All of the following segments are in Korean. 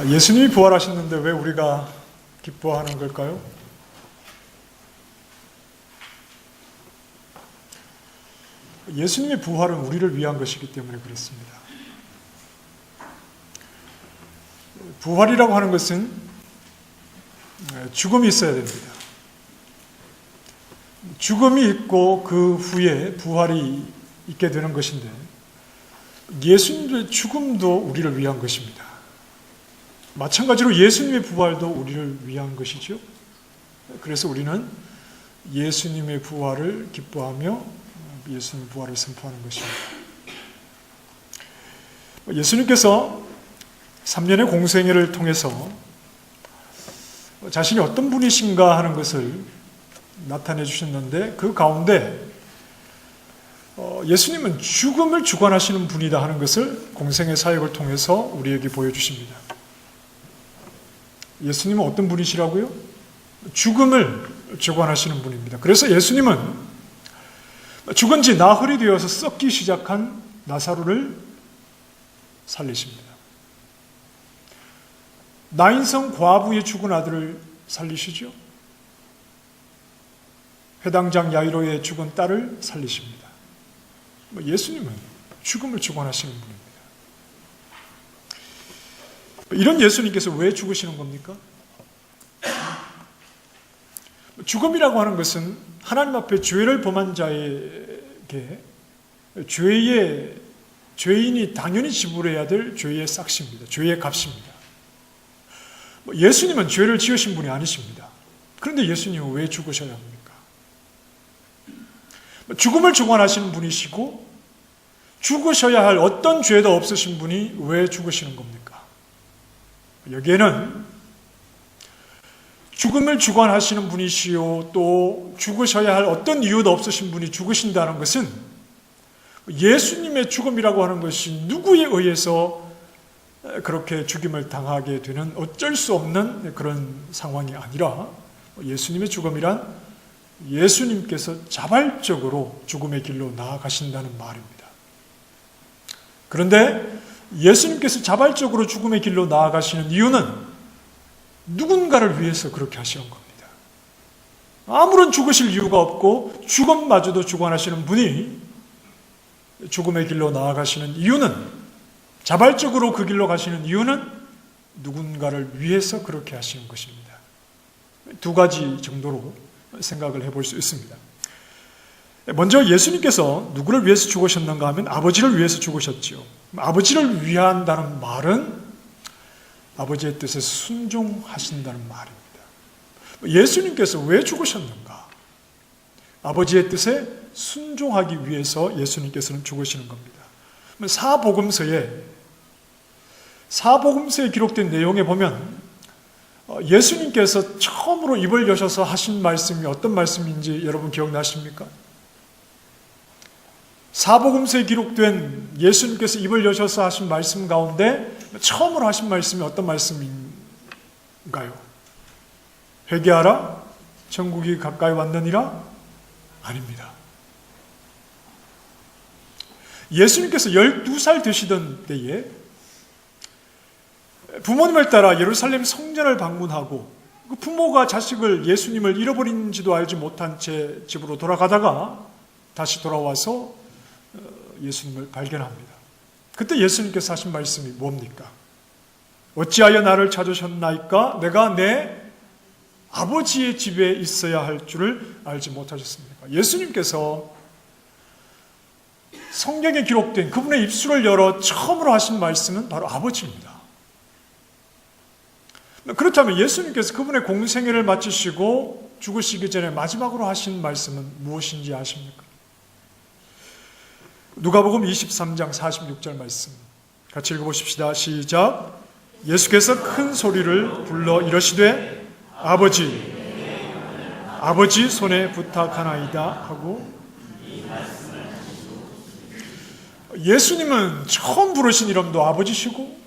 예수님이 부활하셨는데 왜 우리가 기뻐하는 걸까요? 예수님의 부활은 우리를 위한 것이기 때문에 그렇습니다. 부활이라고 하는 것은 죽음이 있어야 됩니다. 죽음이 있고 그 후에 부활이 있게 되는 것인데 예수님의 죽음도 우리를 위한 것입니다. 마찬가지로 예수님의 부활도 우리를 위한 것이죠. 그래서 우리는 예수님의 부활을 기뻐하며 예수님의 부활을 선포하는 것입니다. 예수님께서 3년의 공생애를 통해서 자신이 어떤 분이신가 하는 것을 나타내 주셨는데 그 가운데 예수님은 죽음을 주관하시는 분이다 하는 것을 공생애 사역을 통해서 우리에게 보여주십니다. 예수님은 어떤 분이시라고요? 죽음을 주관하시는 분입니다. 그래서 예수님은 죽은 지 나흘이 되어서 썩기 시작한 나사로를 살리십니다. 나인성 과부의 죽은 아들을 살리시죠. 회당장 야이로의 죽은 딸을 살리십니다. 예수님은 죽음을 주관하시는 분입니다. 이런 예수님께서 왜 죽으시는 겁니까? 죽음이라고 하는 것은 하나님 앞에 죄를 범한 자에게 죄인이 당연히 지불해야 될 죄의 싹시입니다. 죄의 값입니다. 예수님은 죄를 지으신 분이 아니십니다. 그런데 예수님은 왜 죽으셔야 합니까? 죽음을 주관하시는 분이시고 죽으셔야 할 어떤 죄도 없으신 분이 왜 죽으시는 겁니까? 여기에는 죽음을 주관하시는 분이시요 또 죽으셔야 할 어떤 이유도 없으신 분이 죽으신다는 것은 예수님의 죽음이라고 하는 것이 누구에 의해서 그렇게 죽임을 당하게 되는 어쩔 수 없는 그런 상황이 아니라 예수님의 죽음이란 예수님께서 자발적으로 죽음의 길로 나아가신다는 말입니다. 그런데 예수님께서 자발적으로 죽음의 길로 나아가시는 이유는 누군가를 위해서 그렇게 하시는 겁니다. 아무런 죽으실 이유가 없고 죽음마저도 주관하시는 분이 죽음의 길로 나아가시는 이유는 자발적으로 그 길로 가시는 이유는 누군가를 위해서 그렇게 하시는 것입니다. 두 가지 정도로 생각을 해볼 수 있습니다. 먼저 예수님께서 누구를 위해서 죽으셨는가 하면 아버지를 위해서 죽으셨죠. 아버지를 위한다는 말은 아버지의 뜻에 순종하신다는 말입니다. 예수님께서 왜 죽으셨는가? 아버지의 뜻에 순종하기 위해서 예수님께서는 죽으시는 겁니다. 사복음서에 기록된 내용에 보면 예수님께서 처음으로 입을 여셔서 하신 말씀이 어떤 말씀인지 여러분 기억나십니까? 사복음서에 기록된 예수님께서 입을 여셔서 하신 말씀 가운데 처음으로 하신 말씀이 어떤 말씀인가요? 회개하라, 천국이 가까이 왔느니라? 아닙니다. 예수님께서 12살 되시던 때에 부모님을 따라 예루살렘 성전을 방문하고 그 부모가 자식을 예수님을 잃어버린지도 알지 못한 채 집으로 돌아가다가 다시 돌아와서 예수님을 발견합니다. 그때 예수님께서 하신 말씀이 뭡니까? 어찌하여 나를 찾으셨나이까? 내가 내 아버지의 집에 있어야 할 줄을 알지 못하셨습니까? 예수님께서 성경에 기록된 그분의 입술을 열어 처음으로 하신 말씀은 바로 아버지입니다. 그렇다면 예수님께서 그분의 공생애를 마치시고 죽으시기 전에 마지막으로 하신 말씀은 무엇인지 아십니까? 누가복음 23장 46절 말씀 같이 읽어보십시다. 시작. 예수께서 큰 소리를 불러 이러시되 아버지 손에 부탁하나이다 하고 예수님은 처음 부르신 이름도 아버지시고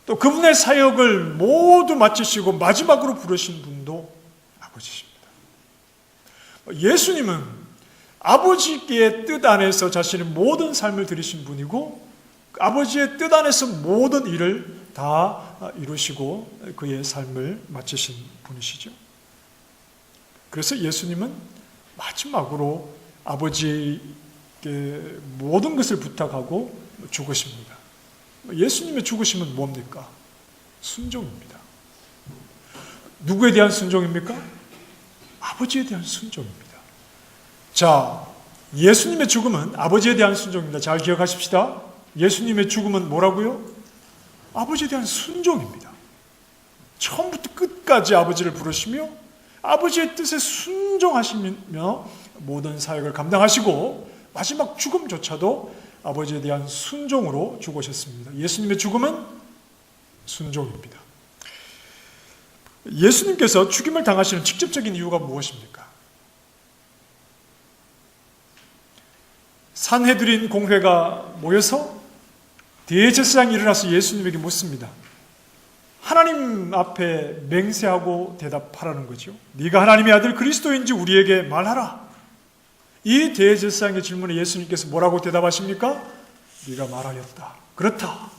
또 그분의 사역을 모두 마치시고 마지막으로 부르신 분도 아버지십니다. 예수님은 아버지의 뜻 안에서 자신의 모든 삶을 들이신 분이고 아버지의 뜻 안에서 모든 일을 다 이루시고 그의 삶을 마치신 분이시죠. 그래서 예수님은 마지막으로 아버지에게 모든 것을 부탁하고 죽으십니다. 예수님의 죽으심은 뭡니까? 순종입니다. 누구에 대한 순종입니까? 아버지에 대한 순종입니다. 자, 예수님의 죽음은 아버지에 대한 순종입니다. 잘 기억하십시다. 예수님의 죽음은 뭐라고요? 아버지에 대한 순종입니다. 처음부터 끝까지 아버지를 부르시며 아버지의 뜻에 순종하시며 모든 사역을 감당하시고 마지막 죽음조차도 아버지에 대한 순종으로 죽으셨습니다. 예수님의 죽음은 순종입니다. 예수님께서 죽임을 당하시는 직접적인 이유가 무엇입니까? 산헤드린 공회가 모여서 대제사장이 일어나서 예수님에게 묻습니다. 하나님 앞에 맹세하고 대답하라는 거죠. 네가 하나님의 아들 그리스도인지 우리에게 말하라. 이 대제사장의 질문에 예수님께서 뭐라고 대답하십니까? 네가 말하였다. 그렇다.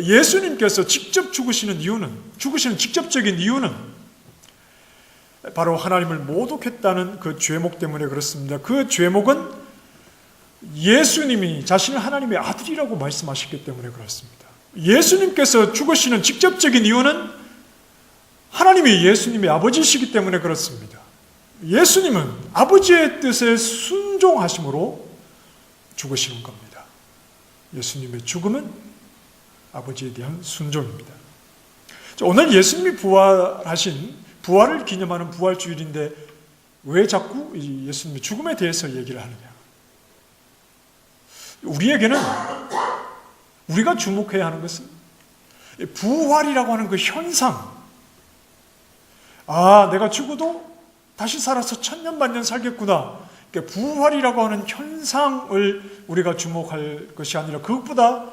예수님께서 직접 죽으시는 직접적인 이유는 바로 하나님을 모독했다는 그 죄목 때문에 그렇습니다. 그 죄목은 예수님이 자신을 하나님의 아들이라고 말씀하셨기 때문에 그렇습니다. 예수님께서 죽으시는 직접적인 이유는 하나님이 예수님의 아버지이시기 때문에 그렇습니다. 예수님은 아버지의 뜻에 순종하심으로 죽으시는 겁니다. 예수님의 죽음은 아버지에 대한 순종입니다. 오늘 예수님이 부활을 기념하는 부활주일인데 왜 자꾸 예수님의 죽음에 대해서 얘기를 하느냐? 우리에게는 우리가 주목해야 하는 것은 부활이라고 하는 그 현상. 내가 죽어도 다시 살아서 천년 만년 살겠구나. 부활이라고 하는 현상을 우리가 주목할 것이 아니라 그것보다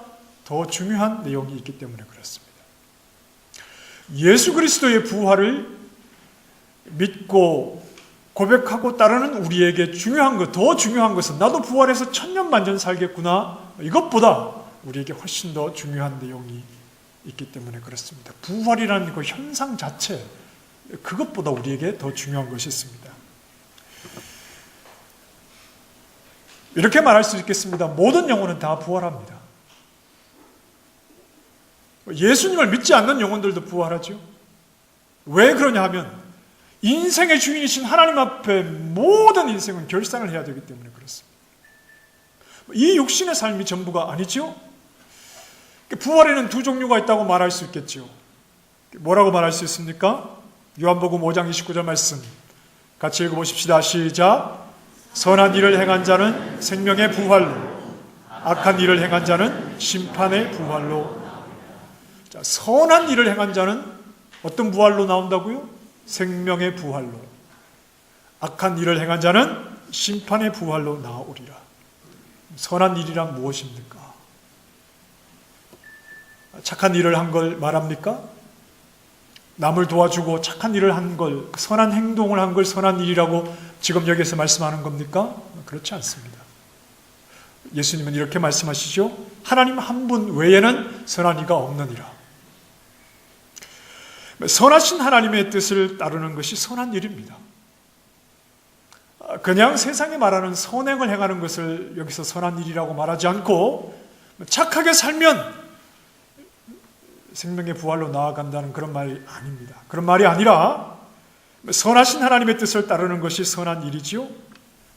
더 중요한 내용이 있기 때문에 그렇습니다. 예수 그리스도의 부활을 믿고 고백하고 따르는 우리에게 더 중요한 것은 나도 부활해서 천년 만년 살겠구나. 이것보다 우리에게 훨씬 더 중요한 내용이 있기 때문에 그렇습니다. 부활이라는 그 현상 자체, 그것보다 우리에게 더 중요한 것이 있습니다. 이렇게 말할 수 있겠습니다. 모든 영혼은 다 부활합니다. 예수님을 믿지 않는 영혼들도 부활하죠. 왜 그러냐 하면 인생의 주인이신 하나님 앞에 모든 인생은 결산을 해야 되기 때문에 그렇습니다. 이 육신의 삶이 전부가 아니죠. 부활에는 두 종류가 있다고 말할 수 있겠죠. 뭐라고 말할 수 있습니까? 요한복음 5장 29절 말씀 같이 읽어보십시다. 시작. 선한 일을 행한 자는 생명의 부활로, 악한 일을 행한 자는 심판의 부활로. 자, 선한 일을 행한 자는 어떤 부활로 나온다고요? 생명의 부활로. 악한 일을 행한 자는 심판의 부활로 나오리라. 선한 일이란 무엇입니까? 착한 일을 한 걸 말합니까? 남을 도와주고 착한 일을 한 걸, 선한 행동을 한 걸 선한 일이라고 지금 여기서 말씀하는 겁니까? 그렇지 않습니다. 예수님은 이렇게 말씀하시죠. 하나님 한 분 외에는 선한 이가 없느니라. 선하신 하나님의 뜻을 따르는 것이 선한 일입니다. 그냥 세상이 말하는 선행을 행하는 것을 여기서 선한 일이라고 말하지 않고 착하게 살면 생명의 부활로 나아간다는 그런 말이 아닙니다. 그런 말이 아니라 선하신 하나님의 뜻을 따르는 것이 선한 일이지요.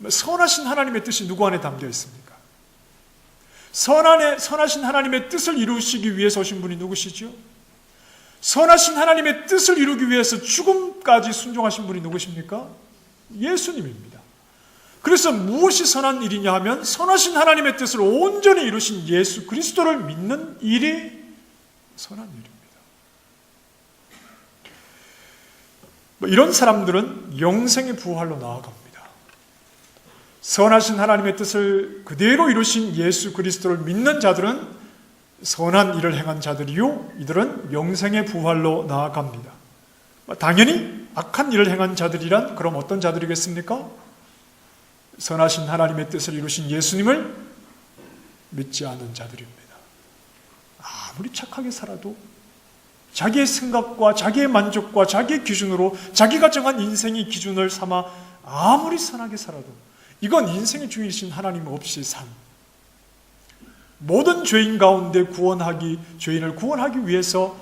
선하신 하나님의 뜻이 누구 안에 담겨 있습니까? 선하신 하나님의 뜻을 이루시기 위해서 오신 분이 누구시죠? 선하신 하나님의 뜻을 이루기 위해서 죽음까지 순종하신 분이 누구십니까? 예수님입니다. 그래서 무엇이 선한 일이냐 하면 선하신 하나님의 뜻을 온전히 이루신 예수 그리스도를 믿는 일이 선한 일입니다. 이런 사람들은 영생의 부활로 나아갑니다. 선하신 하나님의 뜻을 그대로 이루신 예수 그리스도를 믿는 자들은 선한 일을 행한 자들이요, 이들은 영생의 부활로 나아갑니다. 당연히 악한 일을 행한 자들이란 그럼 어떤 자들이겠습니까? 선하신 하나님의 뜻을 이루신 예수님을 믿지 않는 자들입니다. 아무리 착하게 살아도 자기의 생각과 자기의 만족과 자기의 기준으로 자기가 정한 인생의 기준을 삼아 아무리 선하게 살아도 이건 인생의 주인이신 하나님 없이 산 모든 죄인 가운데 죄인을 구원하기 위해서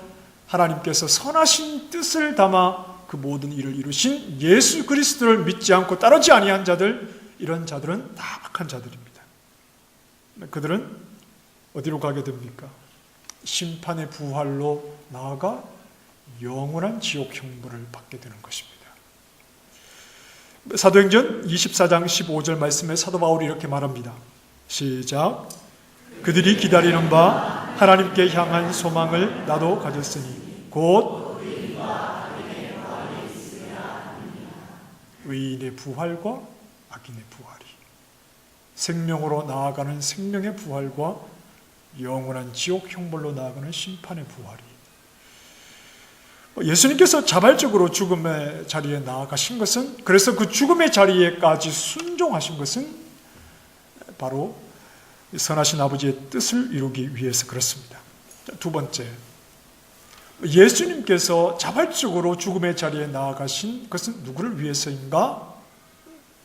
하나님께서 선하신 뜻을 담아 그 모든 일을 이루신 예수 그리스도를 믿지 않고 따르지 아니한 자들, 이런 자들은 다 악한 자들입니다. 그들은 어디로 가게 됩니까? 심판의 부활로 나아가 영원한 지옥 형벌을 받게 되는 것입니다. 사도행전 24장 15절 말씀에 사도 바울이 이렇게 말합니다. 시작. 그들이 기다리는 바 하나님께 향한 소망을 나도 가졌으니 곧 의인의 부활과 악인의 부활이, 생명으로 나아가는 생명의 부활과 영원한 지옥 형벌로 나아가는 심판의 부활이, 예수님께서 자발적으로 죽음의 자리에 나아가신 것은, 그래서 그 죽음의 자리에까지 순종하신 것은 바로 선하신 아버지의 뜻을 이루기 위해서 그렇습니다. 두 번째, 예수님께서 자발적으로 죽음의 자리에 나아가신 것은 누구를 위해서인가?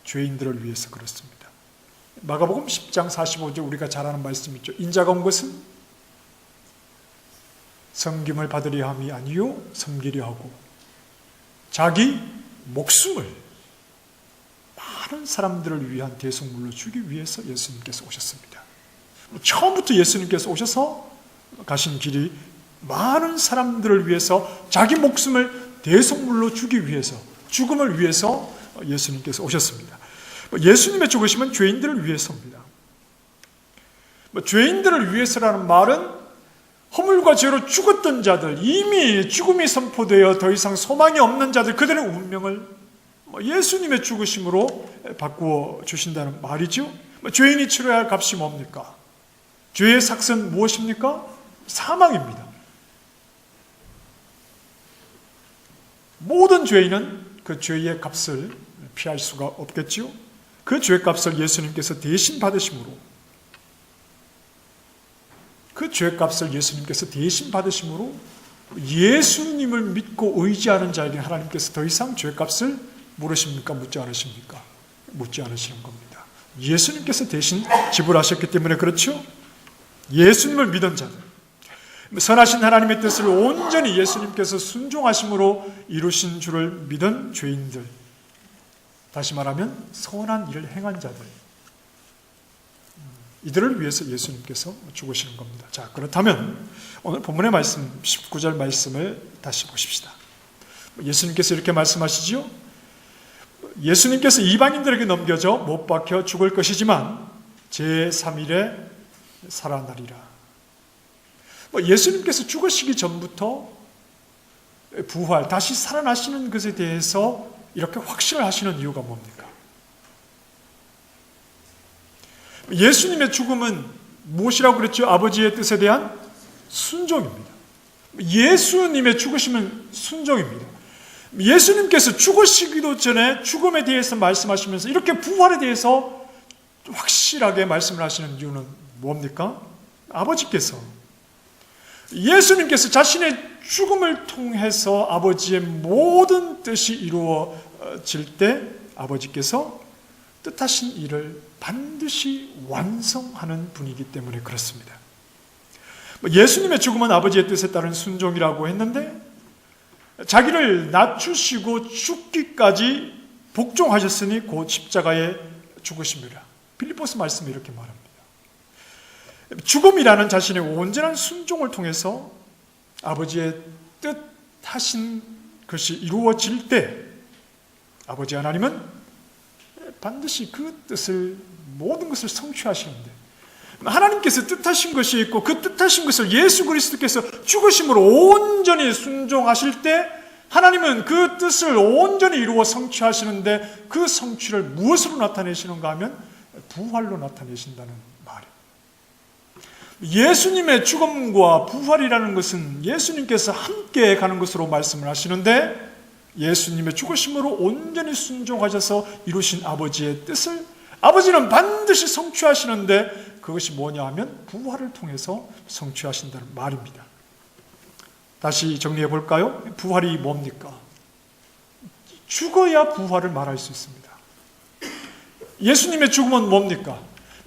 죄인들을 위해서 그렇습니다. 마가복음 10장 45절 우리가 잘 아는 말씀 있죠. 인자가 온 것은 섬김을 받으려 함이 아니요 섬기려 하고 자기 목숨을 많은 사람들을 위한 대속물로 주기 위해서 예수님께서 오셨습니다. 처음부터 예수님께서 오셔서 가신 길이 많은 사람들을 위해서 자기 목숨을 대속물로 주기 위해서, 죽음을 위해서 예수님께서 오셨습니다. 예수님의 죽으심은 죄인들을 위해서입니다. 죄인들을 위해서라는 말은 허물과 죄로 죽었던 자들, 이미 죽음이 선포되어 더 이상 소망이 없는 자들, 그들의 운명을 예수님의 죽으심으로 바꾸어 주신다는 말이죠. 죄인이 치러야 할 값이 뭡니까? 죄의 삭은 무엇입니까? 사망입니다. 모든 죄인은 그 죄의 값을 피할 수가 없겠지요. 그 죄값을 예수님께서 대신 받으심으로, 예수님을 믿고 의지하는 자에게 하나님께서 더 이상 죄값을 물으십니까? 묻지 않으십니까? 묻지 않으시는 겁니다. 예수님께서 대신 지불하셨기 때문에 그렇죠. 예수님을 믿은 자들, 선하신 하나님의 뜻을 온전히 예수님께서 순종하심으로 이루신 줄을 믿은 죄인들, 다시 말하면 선한 일을 행한 자들, 이들을 위해서 예수님께서 죽으시는 겁니다. 자, 그렇다면 오늘 본문의 말씀 19절 말씀을 다시 보십시다. 예수님께서 이렇게 말씀하시지요. 예수님께서 이방인들에게 넘겨져 못 박혀 죽을 것이지만 제3일에 살아나리라. 예수님께서 죽으시기 전부터 부활, 다시 살아나시는 것에 대해서 이렇게 확신을 하시는 이유가 뭡니까? 예수님의 죽음은 무엇이라고 그랬죠? 아버지의 뜻에 대한 순종입니다. 예수님의 죽으심은 순종입니다. 예수님께서 죽으시기도 전에 죽음에 대해서 말씀하시면서 이렇게 부활에 대해서 확실하게 말씀을 하시는 이유는 뭡니까? 아버지께서, 예수님께서 자신의 죽음을 통해서 아버지의 모든 뜻이 이루어질 때 아버지께서 뜻하신 일을 반드시 완성하는 분이기 때문에 그렇습니다. 예수님의 죽음은 아버지의 뜻에 따른 순종이라고 했는데 자기를 낮추시고 죽기까지 복종하셨으니 곧 십자가에 죽으심이라. 빌립보서 말씀이 이렇게 말합니다. 죽음이라는 자신의 온전한 순종을 통해서 아버지의 뜻하신 것이 이루어질 때 아버지 하나님은 반드시 그 뜻을, 모든 것을 성취하시는데, 하나님께서 뜻하신 것이 있고 그 뜻하신 것을 예수 그리스도께서 죽으심으로 온전히 순종하실 때 하나님은 그 뜻을 온전히 이루어 성취하시는데 그 성취를 무엇으로 나타내시는가 하면 부활로 나타내신다는 말이에요. 예수님의 죽음과 부활이라는 것은 예수님께서 함께 가는 것으로 말씀을 하시는데, 예수님의 죽으심으로 온전히 순종하셔서 이루신 아버지의 뜻을 아버지는 반드시 성취하시는데 그것이 뭐냐 하면 부활을 통해서 성취하신다는 말입니다. 다시 정리해 볼까요? 부활이 뭡니까? 죽어야 부활을 말할 수 있습니다. 예수님의 죽음은 뭡니까?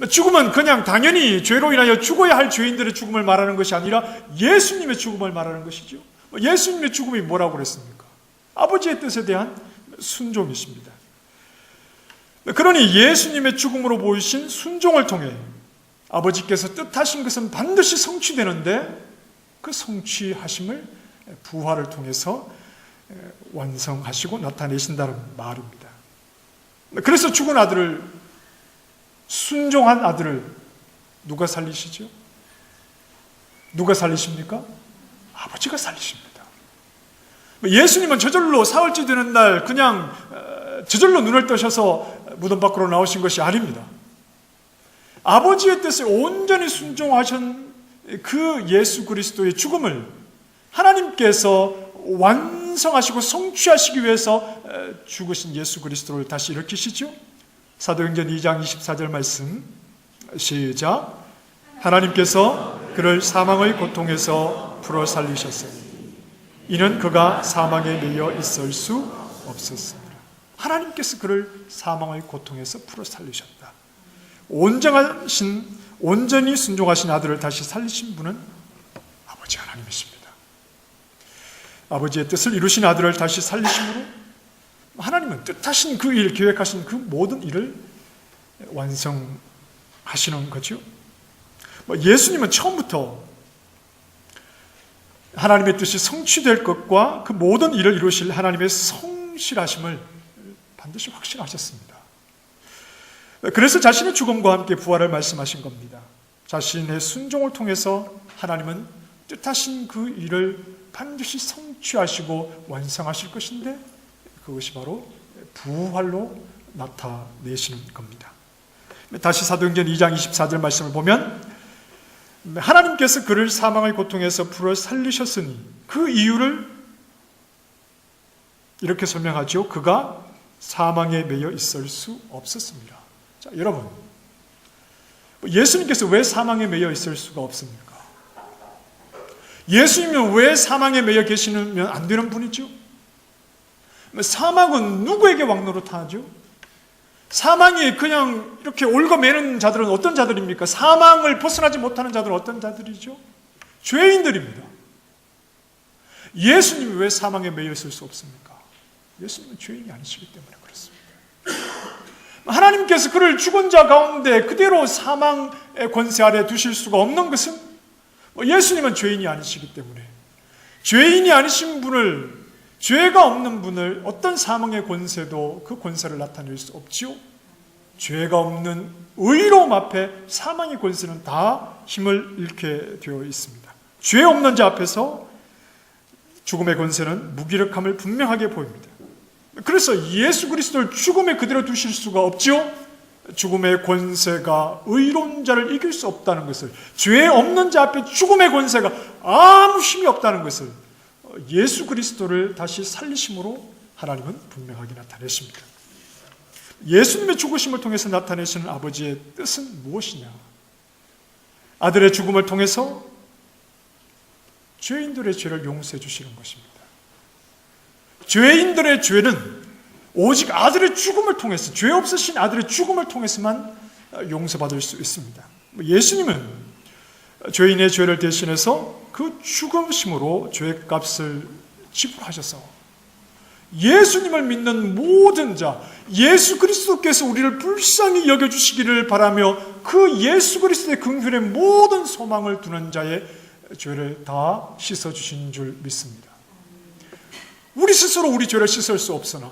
죽음은 그냥 당연히 죄로 인하여 죽어야 할 죄인들의 죽음을 말하는 것이 아니라 예수님의 죽음을 말하는 것이죠. 예수님의 죽음이 뭐라고 그랬습니까? 아버지의 뜻에 대한 순종이십니다. 그러니 예수님의 죽음으로 보이신 순종을 통해 아버지께서 뜻하신 것은 반드시 성취되는데 그 성취하심을 부활을 통해서 완성하시고 나타내신다는 말입니다. 그래서 죽은 아들을, 순종한 아들을 누가 살리시죠? 누가 살리십니까? 아버지가 살리십니다. 예수님은 저절로 사흘째 되는 날 그냥 저절로 눈을 뜨셔서 무덤 밖으로 나오신 것이 아닙니다. 아버지의 뜻에 온전히 순종하신 그 예수 그리스도의 죽음을 하나님께서 완성하시고 성취하시기 위해서 죽으신 예수 그리스도를 다시 일으키시죠. 사도행전 2장 24절 말씀 시작. 하나님께서 그를 사망의 고통에서 풀어 살리셨으니 이는 그가 사망에 매여 있을 수 없었습니다. 하나님께서 그를 사망의 고통에서 풀어 살리셨다. 온전히 순종하신 아들을 다시 살리신 분은 아버지 하나님이십니다. 아버지의 뜻을 이루신 아들을 다시 살리심으로 하나님은 뜻하신 그 일, 계획하신 그 모든 일을 완성하시는 거죠. 예수님은 처음부터 하나님의 뜻이 성취될 것과 그 모든 일을 이루실 하나님의 성실하심을 반드시 확신하셨습니다. 그래서 자신의 죽음과 함께 부활을 말씀하신 겁니다. 자신의 순종을 통해서 하나님은 뜻하신 그 일을 반드시 성취하시고 완성하실 것인데 그것이 바로 부활로 나타내시는 겁니다. 다시 사도행전 2장 24절 말씀을 보면 하나님께서 그를 사망의 고통에서 풀어 살리셨으니 그 이유를 이렇게 설명하죠. 그가 사망에 매여 있을 수 없었습니다. 자, 여러분, 예수님께서 왜 사망에 매여 있을 수가 없습니까? 예수님은 왜 사망에 매여 계시면 안 되는 분이죠? 사망은 누구에게 왕노릇하죠? 사망이 그냥 이렇게 얽어매는 자들은 어떤 자들입니까? 사망을 벗어나지 못하는 자들은 어떤 자들이죠? 죄인들입니다. 예수님이 왜 사망에 매여 있을 수 없습니까? 예수님은 죄인이 아니시기 때문에 그렇습니다. 하나님께서 그를 죽은 자 가운데 그대로 사망의 권세 아래 두실 수가 없는 것은 예수님은 죄인이 아니시기 때문에 죄인이 아니신 분을, 죄가 없는 분을 어떤 사망의 권세도 그 권세를 나타낼 수 없지요. 죄가 없는 의로움 앞에 사망의 권세는 다 힘을 잃게 되어 있습니다. 죄 없는 자 앞에서 죽음의 권세는 무기력함을 분명하게 보입니다. 그래서 예수 그리스도를 죽음에 그대로 두실 수가 없지요. 죽음의 권세가 의로운 자를 이길 수 없다는 것을, 죄 없는 자 앞에 죽음의 권세가 아무 힘이 없다는 것을 예수 그리스도를 다시 살리심으로 하나님은 분명하게 나타내십니다. 예수님의 죽으심을 통해서 나타내시는 아버지의 뜻은 무엇이냐? 아들의 죽음을 통해서 죄인들의 죄를 용서해 주시는 것입니다. 죄인들의 죄는 오직 아들의 죽음을 통해서, 죄 없으신 아들의 죽음을 통해서만 용서받을 수 있습니다. 예수님은 죄인의 죄를 대신해서 그 죽으심으로 죄값을 지불하셔서 예수님을 믿는 모든 자, 예수 그리스도께서 우리를 불쌍히 여겨주시기를 바라며 그 예수 그리스도의 긍휼의 모든 소망을 두는 자의 죄를 다 씻어주신 줄 믿습니다. 우리 스스로 우리 죄를 씻을 수 없으나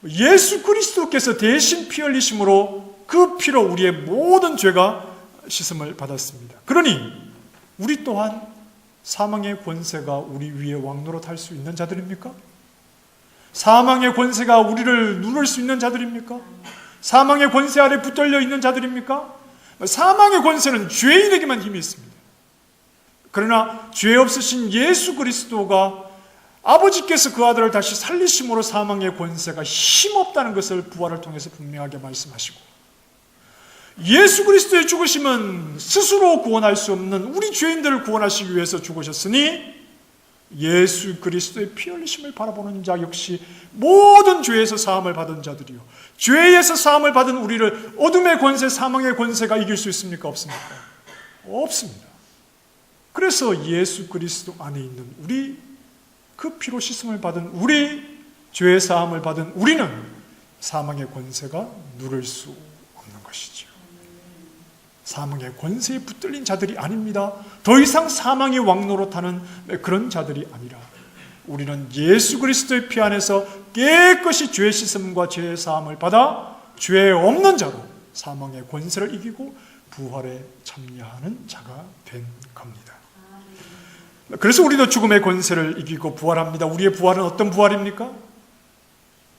예수 그리스도께서 대신 피 흘리심으로 그 피로 우리의 모든 죄가 씻음을 받았습니다. 그러니 우리 또한 사망의 권세가 우리 위에 왕노릇할 수 있는 자들입니까? 사망의 권세가 우리를 누를 수 있는 자들입니까? 사망의 권세 아래 붙들려 있는 자들입니까? 사망의 권세는 죄인에게만 힘이 있습니다. 그러나 죄 없으신 예수 그리스도가 아버지께서 그 아들을 다시 살리심으로 사망의 권세가 힘없다는 것을 부활을 통해서 분명하게 말씀하시고, 예수 그리스도의 죽으심은 스스로 구원할 수 없는 우리 죄인들을 구원하시기 위해서 죽으셨으니 예수 그리스도의 피 흘리심을 바라보는 자 역시 모든 죄에서 사함을 받은 자들이요, 죄에서 사함을 받은 우리를 어둠의 권세, 사망의 권세가 이길 수 있습니까? 없습니까? 없습니다. 그래서 예수 그리스도 안에 있는 우리, 그 피로 씻음을 받은 우리, 죄의 사함을 받은 우리는 사망의 권세가 누를 수 없는 것이죠. 사망의 권세에 붙들린 자들이 아닙니다. 더 이상 사망의 왕노릇하는 그런 자들이 아니라 우리는 예수 그리스도의 피 안에서 깨끗이 죄 씻음과 죄의 사함을 받아 죄 없는 자로 사망의 권세를 이기고 부활에 참여하는 자가 된 겁니다. 그래서 우리도 죽음의 권세를 이기고 부활합니다. 우리의 부활은 어떤 부활입니까?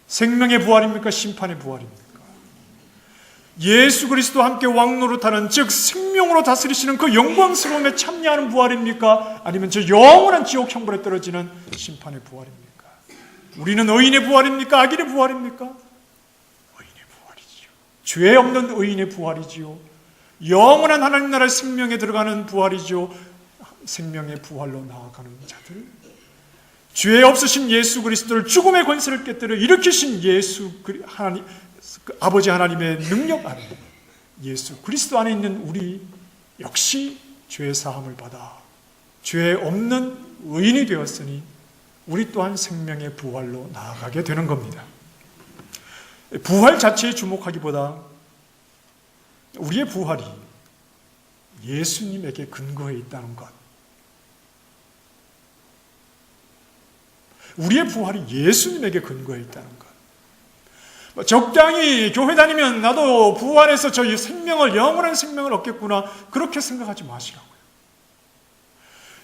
생명의 부활입니까? 심판의 부활입니까? 예수 그리스도와 함께 왕노릇하는, 즉 생명으로 다스리시는 그 영광스러움에 참여하는 부활입니까? 아니면 저 영원한 지옥 형벌에 떨어지는 심판의 부활입니까? 우리는 의인의 부활입니까? 악인의 부활입니까? 의인의 부활이지요. 죄 없는 의인의 부활이지요. 영원한 하나님 나라의 생명에 들어가는 부활이지요. 생명의 부활로 나아가는 자들, 죄 없으신 예수 그리스도를 죽음의 권세를 깨뜨려 일으키신 하나님, 아버지 하나님의 능력 안에 예수 그리스도 안에 있는 우리 역시 죄 사함을 받아 죄 없는 의인이 되었으니 우리 또한 생명의 부활로 나아가게 되는 겁니다. 부활 자체에 주목하기보다 우리의 부활이 예수님에게 근거해 있다는 것, 우리의 부활이 예수님에게 근거해 있다는 것. 적당히 교회 다니면 나도 부활해서 저 생명을, 영원한 생명을 얻겠구나, 그렇게 생각하지 마시라고요.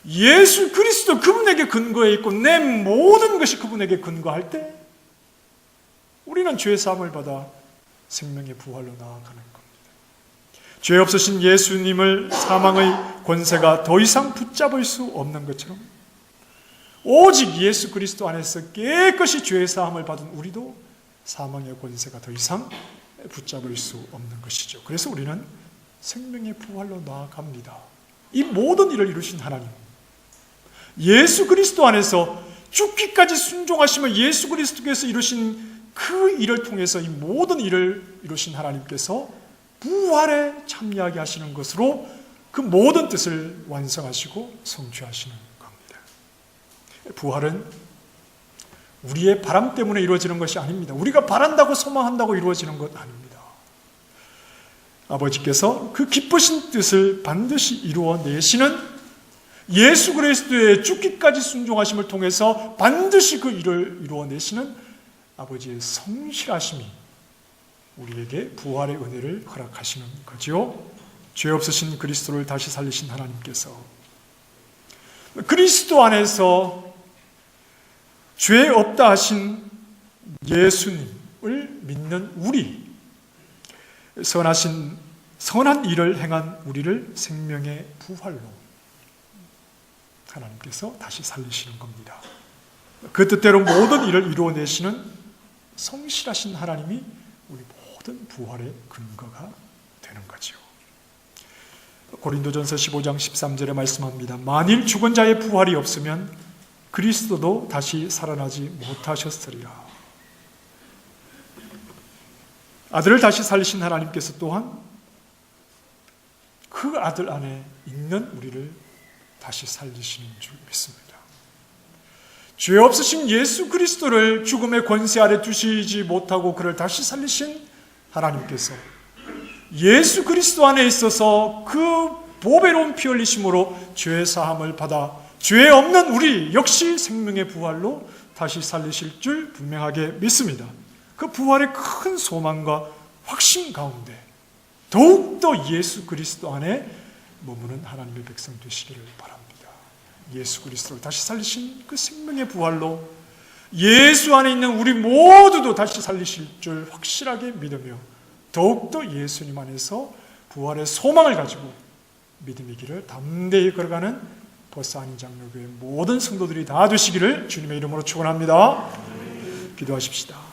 예수 그리스도 그분에게 근거해 있고 내 모든 것이 그분에게 근거할 때 우리는 죄 사함을 받아 생명의 부활로 나아가는 겁니다. 죄 없으신 예수님을 사망의 권세가 더 이상 붙잡을 수 없는 것처럼 오직 예수 그리스도 안에서 깨끗이 죄의 사함을 받은 우리도 사망의 권세가 더 이상 붙잡을 수 없는 것이죠. 그래서 우리는 생명의 부활로 나아갑니다. 이 모든 일을 이루신 하나님, 예수 그리스도 안에서 죽기까지 순종하시며 예수 그리스도께서 이루신 그 일을 통해서 이 모든 일을 이루신 하나님께서 부활에 참여하게 하시는 것으로 그 모든 뜻을 완성하시고 성취하시는 겁니다. 부활은 우리의 바람 때문에 이루어지는 것이 아닙니다. 우리가 바란다고 소망한다고 이루어지는 것 아닙니다. 아버지께서 그 기쁘신 뜻을 반드시 이루어내시는 예수 그리스도의 죽기까지 순종하심을 통해서 반드시 그 일을 이루어내시는 아버지의 성실하심이 우리에게 부활의 은혜를 허락하시는 거지요. 죄 없으신 그리스도를 다시 살리신 하나님께서 그리스도 안에서 죄 없다 하신 예수님을 믿는 우리, 선한 일을 행한 우리를 생명의 부활로 하나님께서 다시 살리시는 겁니다. 그 뜻대로 모든 일을 이루어내시는 성실하신 하나님이 우리 모든 부활의 근거가 되는 거죠. 고린도전서 15장 13절에 말씀합니다. 만일 죽은 자의 부활이 없으면 그리스도도 다시 살아나지 못하셨으리라. 아들을 다시 살리신 하나님께서 또한 그 아들 안에 있는 우리를 다시 살리시는 줄 믿습니다. 죄 없으신 예수 그리스도를 죽음의 권세 아래 두시지 못하고 그를 다시 살리신 하나님께서 예수 그리스도 안에 있어서 그 보배로운 피 흘리심으로 죄 사함을 받아 죄 없는 우리 역시 생명의 부활로 다시 살리실 줄 분명하게 믿습니다. 그 부활의 큰 소망과 확신 가운데 더욱더 예수 그리스도 안에 머무는 하나님의 백성 되시기를 바랍니다. 예수 그리스도를 다시 살리신 그 생명의 부활로 예수 안에 있는 우리 모두도 다시 살리실 줄 확실하게 믿으며 더욱더 예수님 안에서 부활의 소망을 가지고 믿음의 길을 담대히 걸어가는 버스 한인장로교회 모든 성도들이 다 되시기를 주님의 이름으로 축원합니다. 기도하십시다.